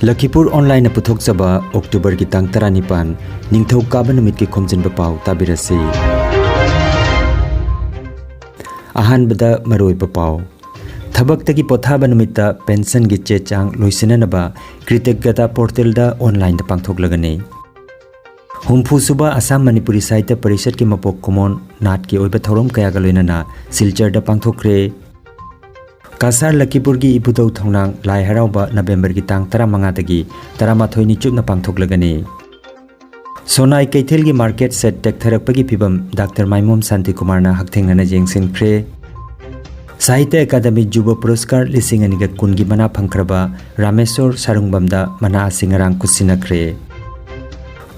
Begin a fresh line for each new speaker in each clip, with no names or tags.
Lakhipuronline puthokjaba October ki tang 19 ningthau kaba numit ki Khomjinba Pao tabirasi. Ahanbada maroiba pao thabaktagi pothaba numitta pension gi che chang loisinanaba Kritekgata portal da online da pangthoklagani. Humpu suba Assam Manipuri Sahitya Parishad ki mapok kumon nat ki oiba thorom kaya ga loinana Silchar da pangthokre. Kasar Lakhipur gi ibudau thongnang lai harauba November gi tang 15 dagi 18 ni chupna pangthoklagani. Sonai Kaithil gi market set tek tharakpagi phibam Dr. Maimom Santi Kumar na hakthengna jengsinkhre. Sahitya Academy Juba Puruskar lising aniga kun gi mana phangkraba Rameswar Sarungbamda mana singarang kusinakre.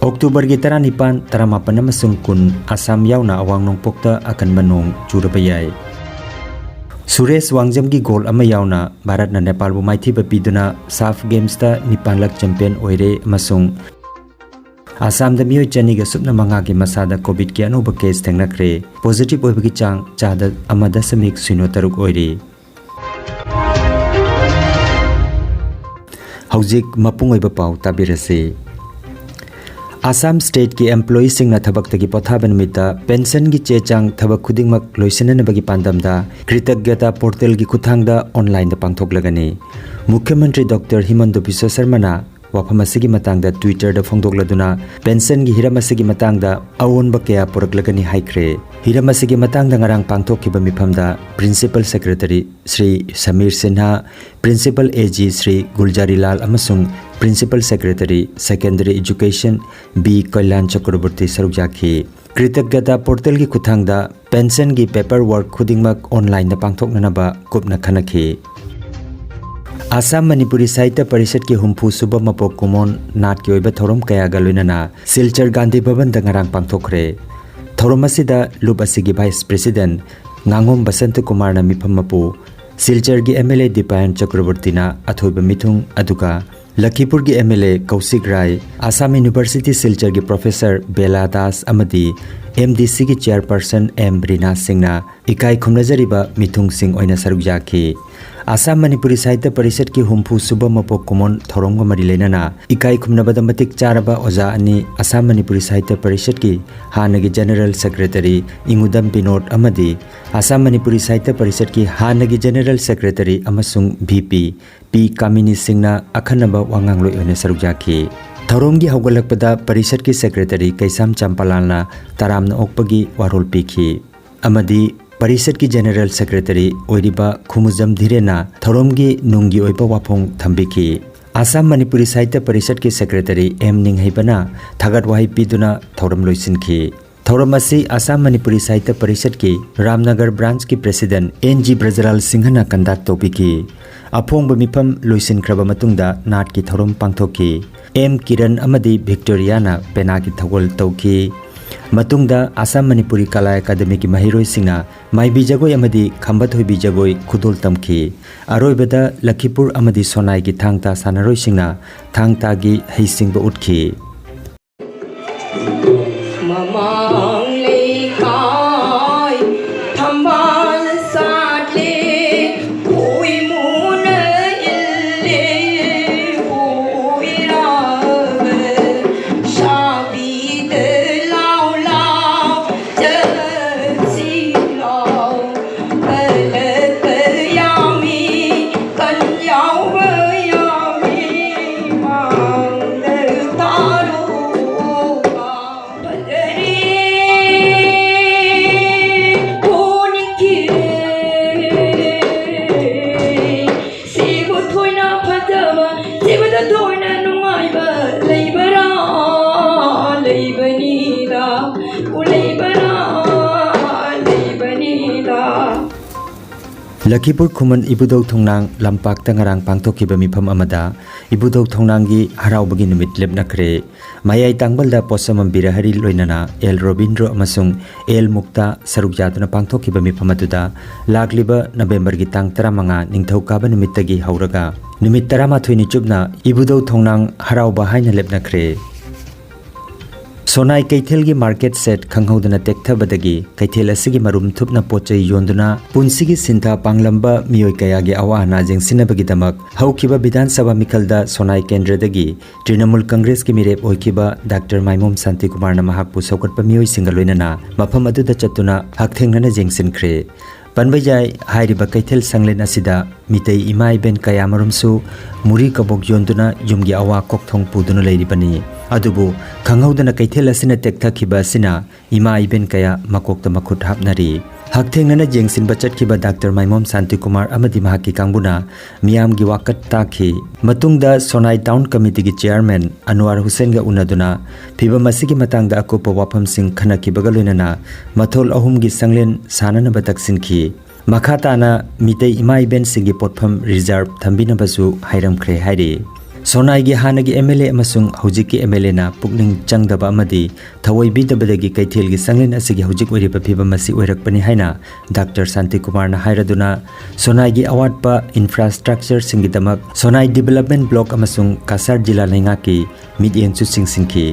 October gi 19 18 amasung kun Assam yauna awang nongpokta akan manong churabayai. Suresh Wangjam gi goal ama yauna Bharat na Nepal bu maithiba piduna SAF Games ta 9 lak champion oire amasung Assam da miyoi chani ga supna manga gi masada COVID ki anuba case thengnakre positive oibagi chang chada amada samik suino taruk oire. Haujik mapung oiba pau tabirase. Assam State ki employee sing na thabak tagi pothaban mita pension gi chechang thabak khudingmak loisinana bagi pandamda Kritekgata portal gi kuthangda online da pangthoklagani. Mukhyamantri Dr. Himanta Biswa Sharma na wafam asigi matangda Twitter da phongdokladuna pension gi hiram asigi matangda awonba kaya poraklagani haikre. Hiram asigi matangda ngarang pangthokkiba mifamda Principal Secretary Sri Samir Sinha, Principal AG Sri Guljari Lal amasung Principal Secretary Secondary Education B. Kalyan Chakraborty sarukjaki. Kritekgata portal gi kuthangda pension gi paperwork khudingmak online da pangthoknanaba kupna khanakhi. Assam Manipuri Sahitya Parishad ki humpu suba mapok kumon nat ki oiba thorom kaya ga loinana Silchar Gandhi Bhavan da ngarang pangthokre. Thorom asida lup asigi Vice President Ngangom Basant Kumar na mifam mapu Silchar gi MLA Dipayan Chakraborty na athoiba mithung aduga Lakhipur gi MLA Kausik Rai, Assam University Silchar gi Professor Bela Das amadi MDC gi Chairperson M. Rina Singh na ikai khumnajariba mithung sing oina sarukjaki. Assam Manipuri Sahitya Parishad ki humpu suba mapok kumon thoromga mari lenana ikai khumnabada matik charaba oja ani Assam Manipuri Sahitya Parishad ki hanagi General Secretary Ingudam Binod amadi Assam Manipuri Sahitya Parishad ki hanagi General Secretary amasung VP P. Kamini Singh na akhanaba wangangloi oina sarukjaki. Thorom gi haugalakpada Parishad ki Secretary Kaisam Champalal na taramna okpagi warol pikhi amadi Parishad ki General Secretary oiriba Khumujam Dhirena thorom gi nungi oiba wapong thambiki. Assam Manipuri Sahitya Parishad ki Secretary M. Ninghaibana thagat wahi piduna thorom loisinki. Thorom asi Assam Manipuri Sahitya Parishad ki Ramnagar branch ki President N.G. Brajaral Singhana conduct topiki. Apongba mifam loisinkraba matungda nat ki thorom pangthoki. M. Kiran amadi Victoriana pena ki thagol tauki. Matungda Assam Manipuri Kala Academy ki mahiroi singna maibi jagoi amadi khambat hoibi jagoi khudol tamki. Aroibada Lakhipur amadi Sonai ki thangta sanaroi singna thangta gi heisingba utkhi. Lakhipur Khuman ibudau thongnang lampak ta ngarang pangthokkiba mifam amada ibudau thongnangi haraubagi numit lepnakre mayai tangbalda posamam birahari loinana El Robindro amasung El Mukta sarukjatuna pangthokkiba mifam aduda lagliba November gi tang 15 ningthaukaaba numittagi hauraga numit 13 ni chupna ibudau thongnang harauba haina lepnakre. Sonai Kaitel gi market set khanghodana tekthabadagi Kaitel asigi marum thupna pochai yonduna punsigi sinta panglamba miyoi kaya gi awana jengsinabagi damak haukiba Bidhan Sabha Mikalda Sonai Kendradagi Trinamool Congress ki mirep oikiba Dr. Maimom Santi Kumar na mahakpu sokatpa miyoi singaloinana mafam aduda chatuna hakthengnana jengsinkhre Panbayai hairiba Kaitel sanglen asida mitei imai ben kaya marumsu muri kabok yonduna yumgi awa kokthong puduna leiribani adubu khanghaudana Kaitel asina tekthakiba asina imai ben kaya makokta makhut hapnari hakthengnana jengsinba chatkiba Dr. Maimom Santi Kumar amadi mahaki kangbuna miyamgi wakat takhi matungda Sonai Town Committee gi chairman Anwar Hussain ga unaduna phiba masigi matangda akopa wafam sing khanakibaga loinana mathol ahum gi sanglen sanana bataksinki makhatana mitei imai ben singi potpham reserve thambina basu hairamkhre hairi Sonai gi hanagi MLA amasung hujiki MLA na pukning changdaba amadi thawai bidabadagi Kaitel gi sanglen asigi hujik oiriba phiba masi oirakpani haina Dr. Santi Kumar na hairaduna Sonai gi award pa infrastructure singi damak Sonai development block amasung Kasar jila lainga ki midyen chu singsinki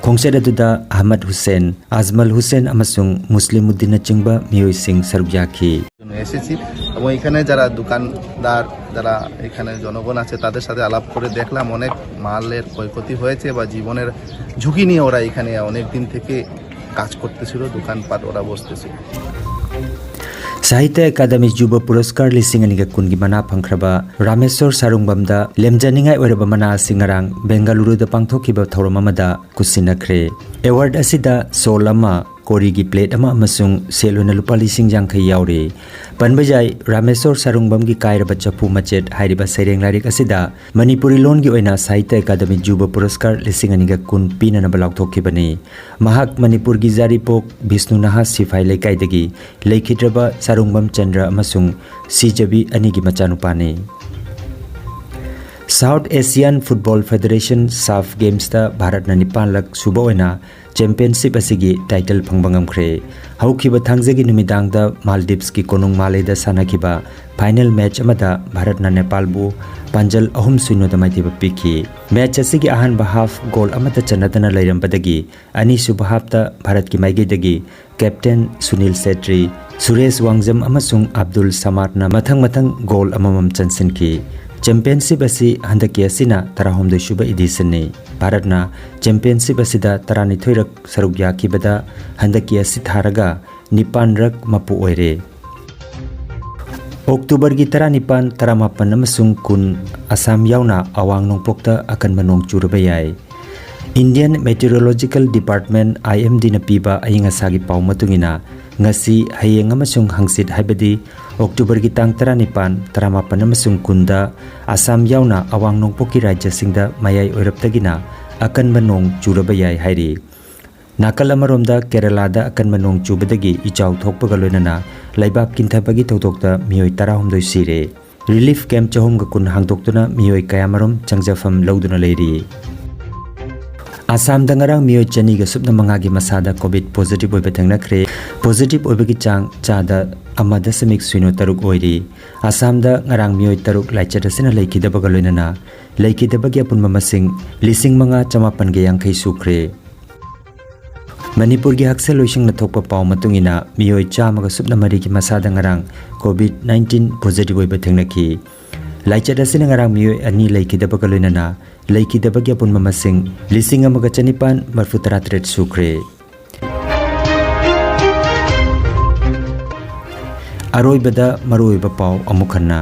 khongset aduda Ahmad Hussain Azmal Hussain amasung Muslimuddin chingba miyoi sing sarugyaki
এসেছি এবং এখানে যারা দোকানদার যারা এখানে জনগণ আছে তাদের সাথে আলাপ করে দেখলাম অনেক মালের ক্ষয়ক্ষতি হয়েছে বা জীবনের ঝুঁকি নিয়ে ওরা এখানে অনেক দিন থেকে কাজ করতেছিল দোকানপাট ওরা বসতেছিল
Sahitya Academy Juba Puraskar Lisingani Kungi Mana Pankraba Rameswar Sarungbamda Lemjaningai Oraba Mana Singarang Bengaluru da Pangthokiba Thoromamada Kusinakre Award Asida Solama Korigi plate ama amasung seluna lupa lising jangkai yauri panbajai Rameswar Sarungbam gi kairaba chapu machet hairiba sereng larik asida Manipuri lon gi oina Sahitya Academy Juba Puraskar lisingani ga kun pina na balak thokibani mahak Manipur gi jaripok Bishnu Nahas Sifai Lekai dagi Lakhidraba Sarungbam Chandra amasung Sijabi ani gi machanupani South Asian Football Federation SAF Games ta Bharat na Nepal lak suba oina Championship asigi title phangbangam khre haukiba thangjagi numidang da Maldives ki konung Malay sanakiba final match amada Bharat na Nepal bu panjal ahum suino da maitiba piki match asigi ahan half goal amata chanadana lairambadagi ani suba hafta Bharat ki maige dagi captain Sunil Setri Suresh Wangjam amasung Abdul Samad na mathang goal amamam chansinki Championship asi handaki asina tarahomdoi suba edition ni Bharatna Championship asida tarani thoirak sarugya kibada handaki asi tharaga nipan rak mapu oire October gi taranipan taramapan amasung kun Assam yauna awang nongpokta akan manong churabayai Indian Meteorological Department IMD na piba ayinga sagi pau matungina ngasi hayeng amasung hangsit haibadi October gi tang taranipan taramapan amasung kunda Assam yauna awang nongpoki rajya singda mayai oiraptagina akan manong churabayai hairi nakal amaromda Kerala da akan manong chubadagi ichau thokpaga loinana laibak kinthabagi thotokta miyoi 12 sire relief camp chahum ga kun hangdoktuna miyoi kayamarom changjafam lauduna leiri Assam dangarang miyoi chani ga subna mangagi masada COVID positive oiba thangnakhre positive oibagi chang chada amada samik suino taruk oiri Assam da ngarang miyoi taruk laichatasina laikidabaga loinana laikidabagi apunma masing lising manga chamapan ge yangkhai sukre Manipur gi haksel loising na thokpa paw matungina miyoi chamaga subna mari gi masada ngarang COVID-19 positive oiba thangnaki laichatasina ngarang miyoi ani laikidabaga loinana laikidabagi apunma masing lising amaga chanipan marfutatret sukre Aroibada maroiba paw amukhanna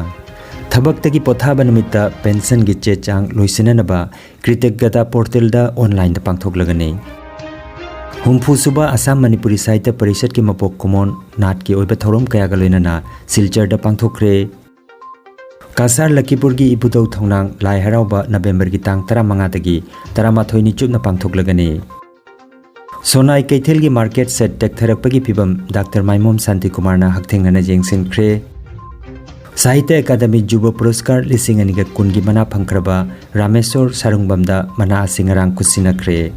Thabaktagi pothaba numita pension gi chechang loisinanaba Kritagyata portal da online da pangthoklagani Humpu suba Assam Manipuri Sahitya Parishad ki mapok kumon nat ki oiba thorom kaya ga loinana Silchar da pangthokre Kasar Lakhipur gi ibudau thongnang lai harauba November gi tang 15 dagi 13 ni chupna pangthoklagani Sonai Kaitel gi market set tek tharakpagi pibam Dr. Maimom Santi Kumar na hakthengana jengsin khre Sahitya Academy Juba Puraskar lisingani ga kungi mana phangkraba Rameswar Sarungbamda mana singarang kusinakre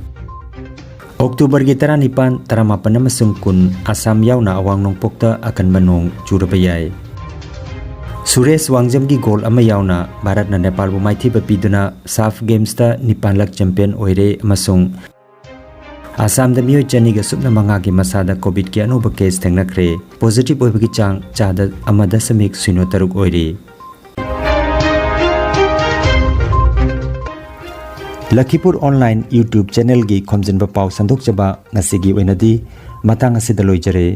October gi 19 18 amasung kun Assam yauna awang nongpokta akan manong churabayai Suresh Wangjam gi goal ama yauna Bharat na Nepal bu maithi ba piduna SAF Games ta 9 lakh champion oire amasung Assam da miyo chani ga subna manga gi masada COVID ki anuba case thengnakre positive oibagi chang chada amada samik suino taruk oiri. Lakhipuronline YouTube channel gi Khomjinba Pao sandok chaba ngasigi oinadi matang asida loijare.